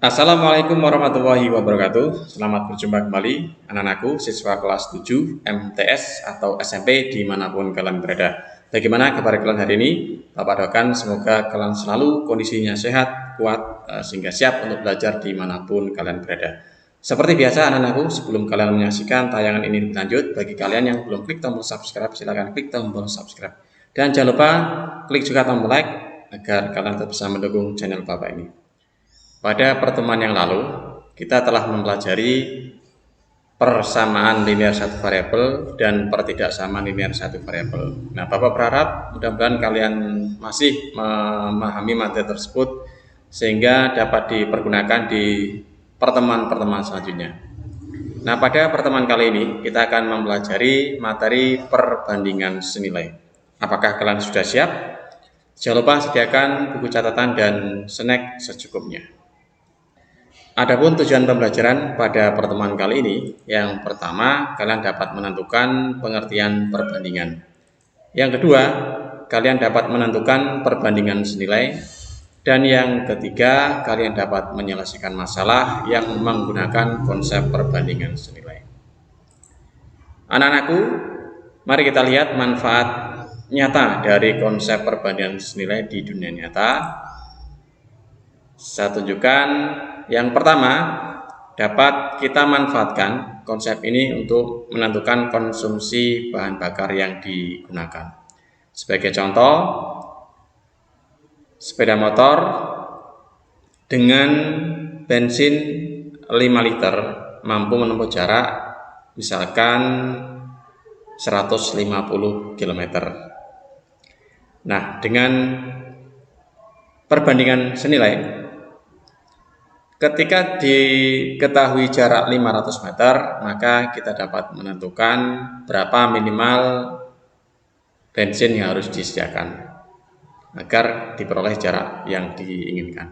Assalamualaikum warahmatullahi wabarakatuh. Selamat berjumpa kembali anak-anakku siswa kelas 7 MTS atau SMP dimanapun kalian berada. Bagaimana kabar kalian hari ini? Bapak doakan semoga kalian selalu kondisinya sehat, kuat, sehingga siap untuk belajar dimanapun kalian berada. Seperti biasa anak-anakku, sebelum kalian menyaksikan tayangan ini lebih lanjut, bagi kalian yang belum klik tombol subscribe, silahkan klik tombol subscribe. Dan jangan lupa klik juga tombol like agar kalian tetap bisa mendukung channel Bapak ini. Pada pertemuan yang lalu, kita telah mempelajari persamaan linear satu variabel dan pertidaksamaan linear satu variabel. Nah, Bapak berharap mudah-mudahan kalian masih memahami materi tersebut sehingga dapat dipergunakan di pertemuan-pertemuan selanjutnya. Nah, pada pertemuan kali ini kita akan mempelajari materi perbandingan senilai. Apakah kalian sudah siap? Jangan lupa sediakan buku catatan dan snack secukupnya. Adapun tujuan pembelajaran pada pertemuan kali ini, yang pertama, kalian dapat menentukan pengertian perbandingan. Yang kedua, kalian dapat menentukan perbandingan senilai. Dan yang ketiga, kalian dapat menyelesaikan masalah yang menggunakan konsep perbandingan senilai. Anak-anakku, mari kita lihat manfaat nyata dari konsep perbandingan senilai di dunia nyata. Saya tunjukkan. Yang pertama, dapat kita manfaatkan konsep ini untuk menentukan konsumsi bahan bakar yang digunakan. Sebagai contoh, sepeda motor dengan bensin 5 liter mampu menempuh jarak misalkan 150 km. Nah, dengan perbandingan senilai, ketika diketahui jarak 500 meter, maka kita dapat menentukan berapa minimal bensin yang harus disediakan agar diperoleh jarak yang diinginkan.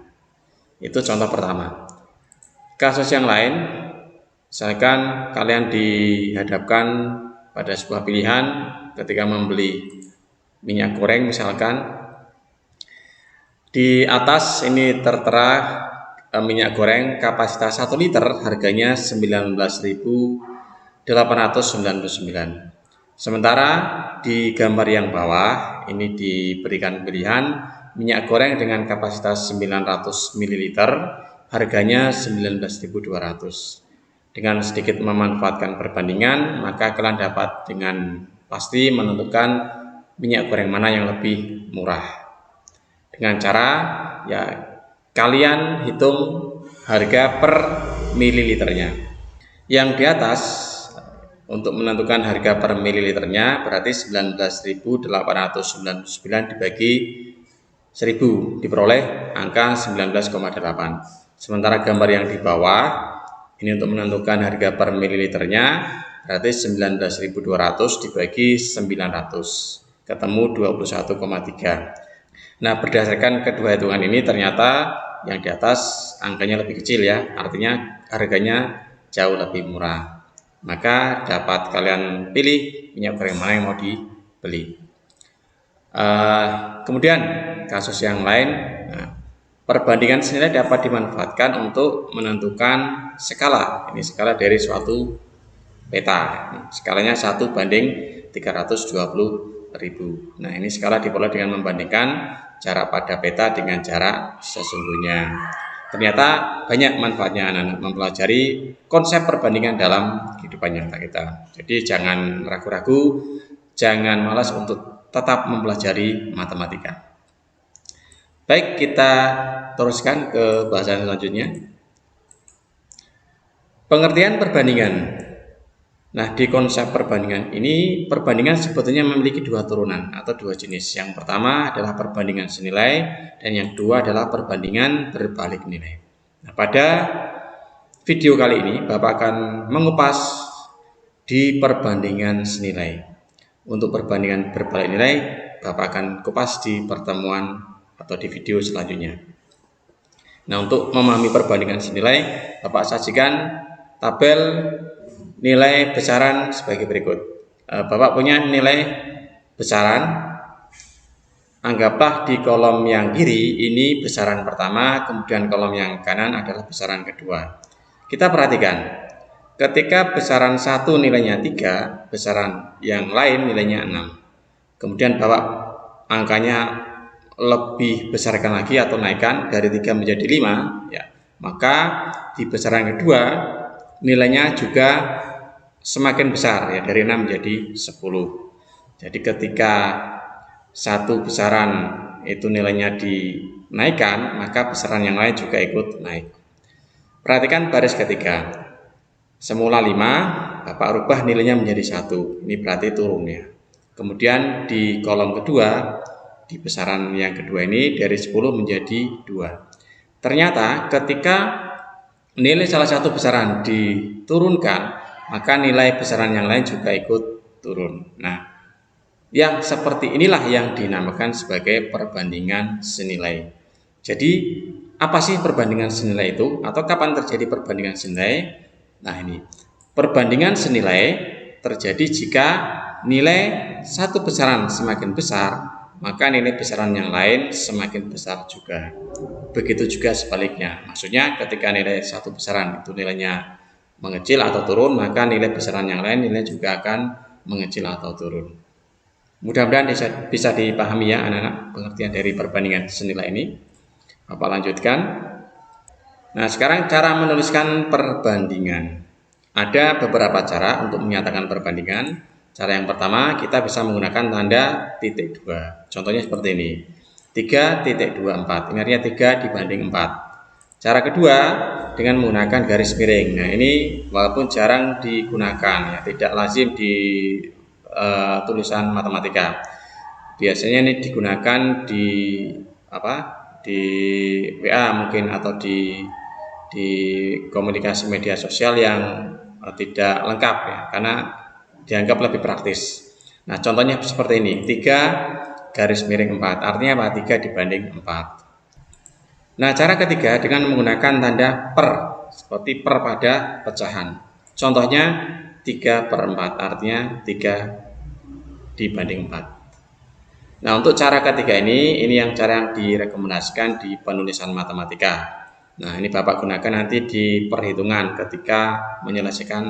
Itu contoh pertama. Kasus yang lain, misalkan kalian dihadapkan pada sebuah pilihan ketika membeli minyak goreng, misalkan di atas ini tertera minyak goreng kapasitas 1 liter harganya 19.899. Sementara di gambar yang bawah ini diberikan pilihan minyak goreng dengan kapasitas 900 ml harganya 19.200. Dengan sedikit memanfaatkan perbandingan, maka kalian dapat dengan pasti menentukan minyak goreng mana yang lebih murah. Dengan cara kalian hitung harga per mililiternya. Yang di atas untuk menentukan harga per mililiternya berarti 19.899 dibagi 1000 diperoleh angka 19,8. Sementara gambar yang di bawah ini untuk menentukan harga per mililiternya berarti 19.200 dibagi 900 ketemu 21,3. Nah, berdasarkan kedua hitungan ini ternyata yang di atas angkanya lebih kecil ya, artinya harganya jauh lebih murah. Maka dapat kalian pilih minyak goreng mana yang mau dibeli. Kemudian kasus yang lain, perbandingan senilai dapat dimanfaatkan untuk menentukan skala. Ini skala dari suatu peta. Skalanya 1:320.000. Nah, ini skala diperoleh dengan membandingkan jarak pada peta dengan jarak sesungguhnya. Ternyata banyak manfaatnya anak-anak mempelajari konsep perbandingan dalam kehidupan nyata kita. Jadi jangan ragu-ragu, jangan malas untuk tetap mempelajari matematika. Baik, kita teruskan ke bahasan selanjutnya. Pengertian perbandingan. Nah, di konsep perbandingan ini, perbandingan sebetulnya memiliki dua turunan atau dua jenis. Yang pertama adalah perbandingan senilai dan yang kedua adalah perbandingan berbalik nilai. Nah, pada video kali ini Bapak akan mengupas di perbandingan senilai. Untuk perbandingan berbalik nilai, Bapak akan kupas di pertemuan atau di video selanjutnya. Nah, untuk memahami perbandingan senilai, Bapak sajikan tabel nilai besaran sebagai berikut. Bapak punya nilai besaran anggaplah di kolom yang kiri ini besaran pertama, kemudian kolom yang kanan adalah besaran kedua. Kita perhatikan, ketika besaran 1 nilainya 3, besaran yang lain nilainya 6. Kemudian bawa angkanya lebih besarkan lagi atau naikkan dari 3 menjadi 5, ya, maka di besaran kedua nilainya juga semakin besar, ya, dari 6 menjadi 10. Jadi ketika satu besaran itu nilainya dinaikkan, maka besaran yang lain juga ikut naik. Perhatikan baris ketiga. Semula 5, Bapak rubah nilainya menjadi 1. Ini berarti turun, ya. Kemudian di kolom kedua, di besaran yang kedua ini dari 10 menjadi 2. Ternyata ketika nilai salah satu besaran diturunkan, maka nilai besaran yang lain juga ikut turun. Nah, yang seperti inilah yang dinamakan sebagai perbandingan senilai. Jadi, apa sih perbandingan senilai itu? Atau kapan terjadi perbandingan senilai? Nah, ini. Perbandingan senilai terjadi jika nilai satu besaran semakin besar, maka nilai besaran yang lain semakin besar juga. Begitu juga sebaliknya. Maksudnya ketika nilai satu besaran itu nilainya mengecil atau turun, maka nilai besaran yang lain nilai juga akan mengecil atau turun. Mudah-mudahan bisa dipahami, ya anak-anak, pengertian dari perbandingan senilai ini. Bapak lanjutkan. Nah, sekarang cara menuliskan perbandingan. Ada beberapa cara untuk menyatakan perbandingan. Cara yang pertama, kita bisa menggunakan tanda titik 2. Contohnya seperti ini. 3.24. Ini artinya 3 dibanding 4. Cara kedua, dengan menggunakan garis miring. Nah, ini walaupun jarang digunakan, ya, tidak lazim di tulisan matematika. Biasanya ini digunakan di di WA mungkin, atau di komunikasi media sosial yang tidak lengkap, ya, karena dianggap lebih praktis. Nah, contohnya seperti ini, 3 garis miring 4, artinya apa? 3 dibanding 4. Nah, cara ketiga dengan menggunakan tanda per, seperti per pada pecahan. Contohnya 3/4, artinya 3 dibanding 4. Nah, untuk cara ketiga ini yang cara yang direkomendasikan di penulisan matematika. Nah, ini Bapak gunakan nanti di perhitungan ketika menyelesaikan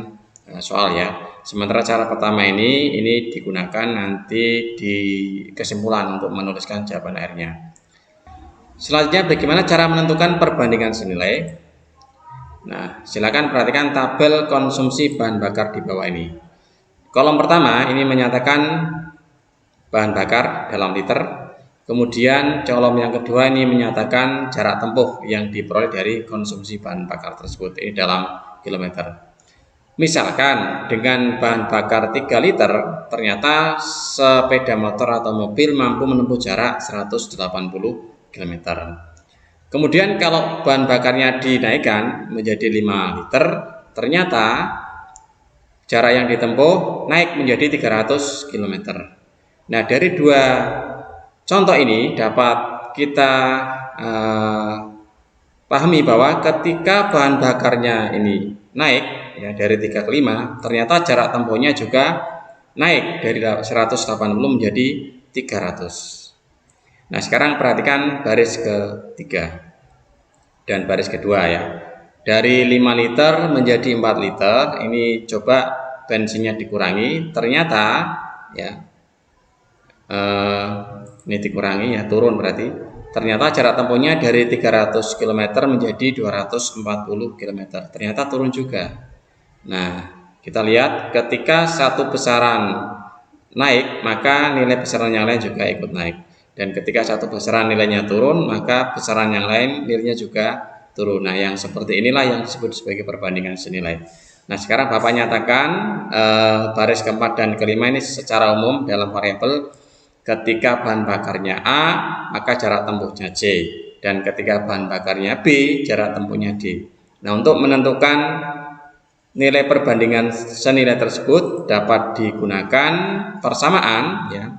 soal, ya. Sementara cara pertama ini digunakan nanti di kesimpulan untuk menuliskan jawaban akhirnya. Selanjutnya, bagaimana cara menentukan perbandingan senilai? Nah, silakan perhatikan tabel konsumsi bahan bakar di bawah ini. Kolom pertama ini menyatakan bahan bakar dalam liter. Kemudian kolom yang kedua ini menyatakan jarak tempuh yang diperoleh dari konsumsi bahan bakar tersebut, ini dalam kilometer. Misalkan dengan bahan bakar 3 liter, ternyata sepeda motor atau mobil mampu menempuh jarak 180 km. Kemudian kalau bahan bakarnya dinaikkan menjadi 5 liter, ternyata jarak yang ditempuh naik menjadi 300 km. Nah, dari dua contoh ini dapat kita pahami bahwa ketika bahan bakarnya ini naik, ya, dari 3 ke 5, ternyata jarak tempuhnya juga naik dari 180 menjadi 300. Nah, sekarang perhatikan baris ketiga dan baris kedua, ya. Dari 5 liter menjadi 4 liter, ini coba bensinnya dikurangi, ternyata, ya, ini dikurangi, ya, turun berarti. Ternyata jarak tempuhnya dari 300 km menjadi 240 km. Ternyata turun juga. Nah, kita lihat ketika satu besaran naik, maka nilai besaran yang lain juga ikut naik. Dan ketika satu besaran nilainya turun, maka besaran yang lain nilainya juga turun. Nah, yang seperti inilah yang disebut sebagai perbandingan senilai. Nah, sekarang Bapak nyatakan baris keempat dan kelima ini secara umum dalam variabel. Ketika bahan bakarnya A, maka jarak tempuhnya C. Dan ketika bahan bakarnya B, jarak tempuhnya D. Nah, untuk menentukan nilai perbandingan senilai tersebut dapat digunakan persamaan, ya.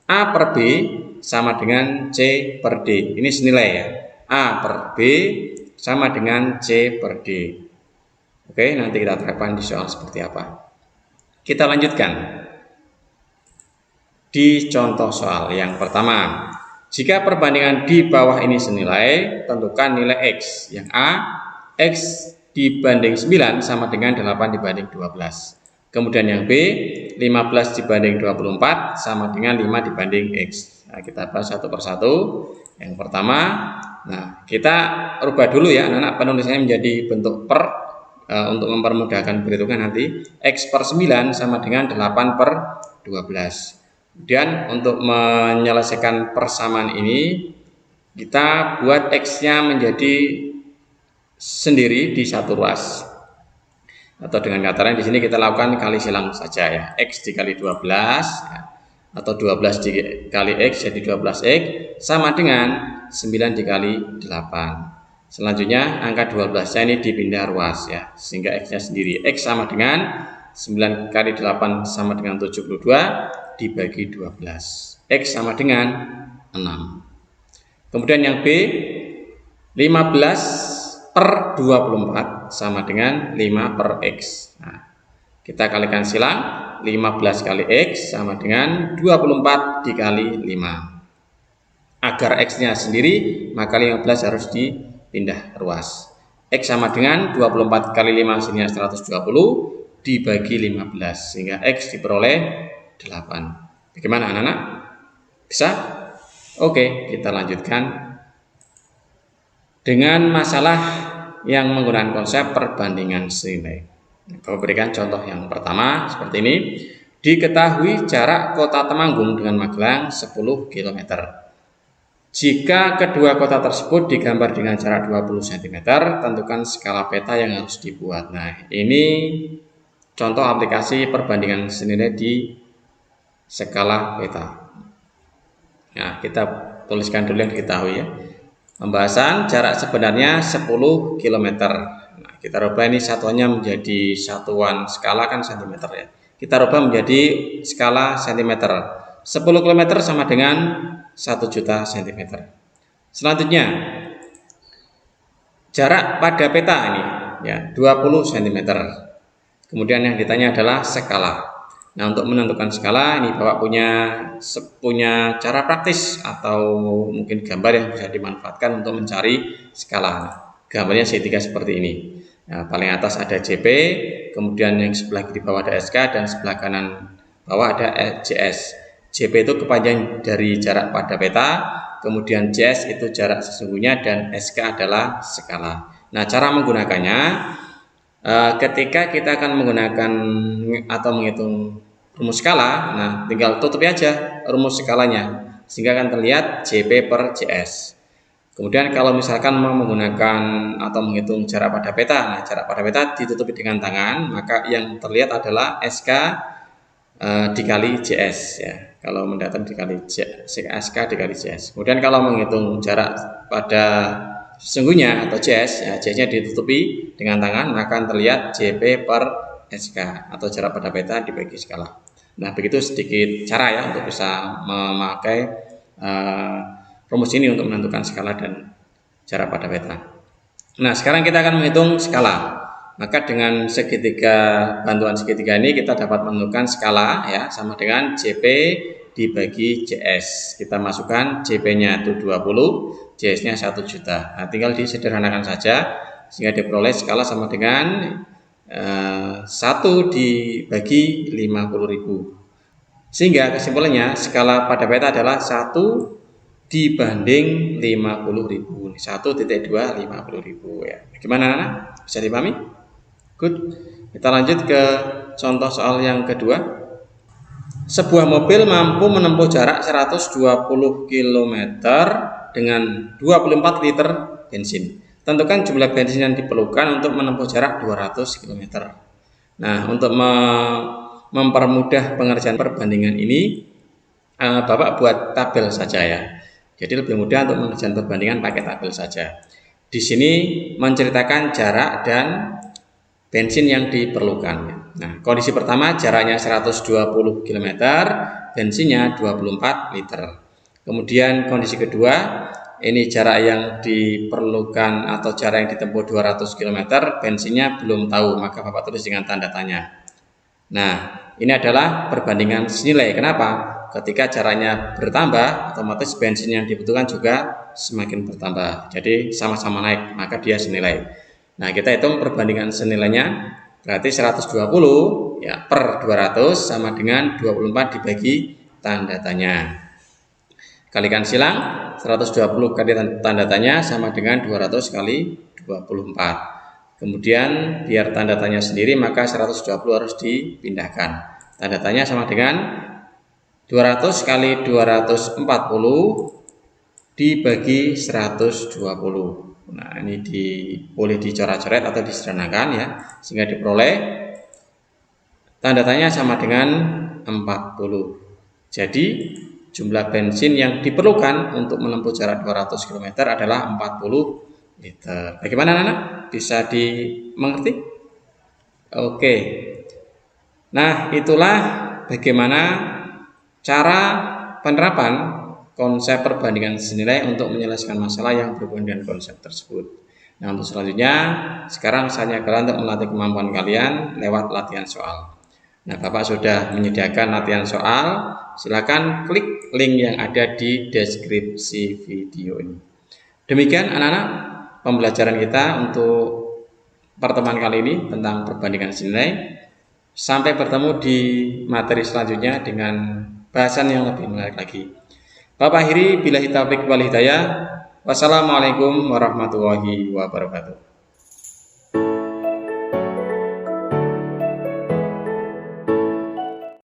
A per B sama dengan C per D. Ini senilai, ya. A per B sama dengan C per D. Oke, nanti kita terapkan di soal seperti apa. Kita lanjutkan. Di contoh soal yang pertama, jika perbandingan di bawah ini senilai, tentukan nilai X. Yang A, X dibanding 9 sama dengan 8 dibanding 12. Kemudian yang B, 15 dibanding 24 sama dengan 5 dibanding X. Nah, kita bahas satu persatu. Yang pertama, nah kita rubah dulu ya anak-anak penulisannya menjadi bentuk per untuk mempermudahkan perhitungan nanti. X per 9 sama dengan 8 per 12. Kemudian untuk menyelesaikan persamaan ini, kita buat X-nya menjadi sendiri di satu ruas. Atau dengan kata lain di sini kita lakukan kali silang saja ya. X dikali 12 ya. Atau 12 dikali X jadi 12X sama dengan 9 dikali 8. Selanjutnya angka 12-nya ini dipindah ruas ya, sehingga X-nya sendiri. X sama dengan 9 kali 8 sama dengan 72 dibagi 12. X sama dengan 6. Kemudian yang B, 15 per 24 sama dengan 5 per X. Nah, kita kalikan silang, 15 kali X sama dengan 24 dikali 5. Agar X-nya sendiri, maka 15 harus dipindah ruas. X sama dengan 24 kali 5 sininya 120 dibagi 15, sehingga X diperoleh 8. Bagaimana anak-anak? Bisa? Oke, kita lanjutkan dengan masalah yang menggunakan konsep perbandingan senilai. Saya berikan contoh yang pertama seperti ini. Diketahui jarak kota Temanggung dengan Magelang 10 km. Jika kedua kota tersebut digambar dengan jarak 20 cm, tentukan skala peta yang harus dibuat. Nah, ini contoh aplikasi perbandingan senilai di skala peta. Nah, kita tuliskan dulu yang diketahui ya. Pembahasan jarak sebenarnya 10 km. Nah, kita rubah ini satuannya menjadi satuan skala kan cm ya. Kita rubah menjadi skala cm. 10 km sama dengan 1 juta cm. Selanjutnya jarak pada peta ini ya 20 cm. Kemudian yang ditanya adalah skala. Nah, untuk menentukan skala ini Bapak punya cara praktis atau mungkin gambar yang bisa dimanfaatkan untuk mencari skala. Gambarnya segitiga seperti ini. Nah, paling atas ada JP, kemudian yang sebelah kiri bawah ada SK, dan sebelah kanan bawah ada JS. JP itu kepanjangan dari jarak pada peta, kemudian JS itu jarak sesungguhnya, dan SK adalah skala. Nah, cara menggunakannya ketika kita akan menggunakan atau menghitung rumus skala, nah tinggal tutupi aja rumus skalanya sehingga akan terlihat JP per JS. Kemudian kalau misalkan mau menggunakan atau menghitung jarak pada peta, nah jarak pada peta ditutupi dengan tangan, maka yang terlihat adalah SK dikali JS ya. Kalau mendatar dikali SK dikali JS. Kemudian kalau menghitung jarak pada sesungguhnya atau JS, ya JS-nya ditutupi dengan tangan, maka akan terlihat JP per SK atau jarak pada peta dibagi skala. Nah, begitu sedikit cara ya untuk bisa memakai rumus ini untuk menentukan skala dan jarak pada peta. Nah, sekarang kita akan menghitung skala. Maka dengan bantuan segitiga ini kita dapat menentukan skala ya, sama dengan JP dibagi JS. Kita masukkan JP-nya itu 20, JS-nya 1 juta. Nah, tinggal disederhanakan saja sehingga diperoleh skala sama dengan 1 dibagi 50.000. Sehingga kesimpulannya skala pada peta adalah 1 dibanding 50.000. 1,2 50.000 ya. Gimana anak? Bisa dipahami? Good. Kita lanjut ke contoh soal yang kedua. Sebuah mobil mampu menempuh jarak 120 km dengan 24 liter bensin. Tentukan jumlah bensin yang diperlukan untuk menempuh jarak 200 km. Nah, untuk mempermudah pengerjaan perbandingan ini, Bapak buat tabel saja ya. Jadi lebih mudah untuk mengerjakan perbandingan pakai tabel saja. Di sini menceritakan jarak dan bensin yang diperlukan. Nah, kondisi pertama jaraknya 120 km, bensinnya 24 liter. Kemudian kondisi kedua, ini jarak yang diperlukan atau jarak yang ditempuh 200 km, bensinnya belum tahu, maka Bapak tulis dengan tanda tanya. Nah, ini adalah perbandingan senilai. Kenapa? ketika jaraknya bertambah, otomatis bensin yang dibutuhkan juga semakin bertambah. Jadi sama-sama naik, maka dia senilai. Nah, kita hitung perbandingan senilainya, berarti 120 ya per 200 sama dengan 24 dibagi tanda tanya. Kalikan silang, 120 kali tanda tanya sama dengan 200 kali 24. Kemudian biar tanda tanya sendiri, maka 120 harus dipindahkan. Tanda tanya sama dengan 200 kali 240 dibagi 120. Nah, ini boleh dicoret-coret atau disederhanakan ya, sehingga diperoleh tanda tanya sama dengan 40. Jadi jumlah bensin yang diperlukan untuk menempuh jarak 200 km adalah 40 liter. Bagaimana anak-anak? Bisa dimengerti? Oke. Nah, itulah bagaimana cara penerapan konsep perbandingan senilai untuk menyelesaikan masalah yang berhubungan dengan konsep tersebut. Nah, untuk selanjutnya, sekarang saatnya kalian untuk melatih kemampuan kalian lewat latihan soal. Nah, Bapak sudah menyediakan latihan soal. Silakan klik link yang ada di deskripsi video ini. Demikian anak-anak pembelajaran kita untuk pertemuan kali ini tentang perbandingan senilai. Sampai bertemu di materi selanjutnya dengan bahasan yang lebih menarik lagi. Bapak akhiri, billahi taufiq wal hidayah. Wassalamualaikum warahmatullahi wabarakatuh.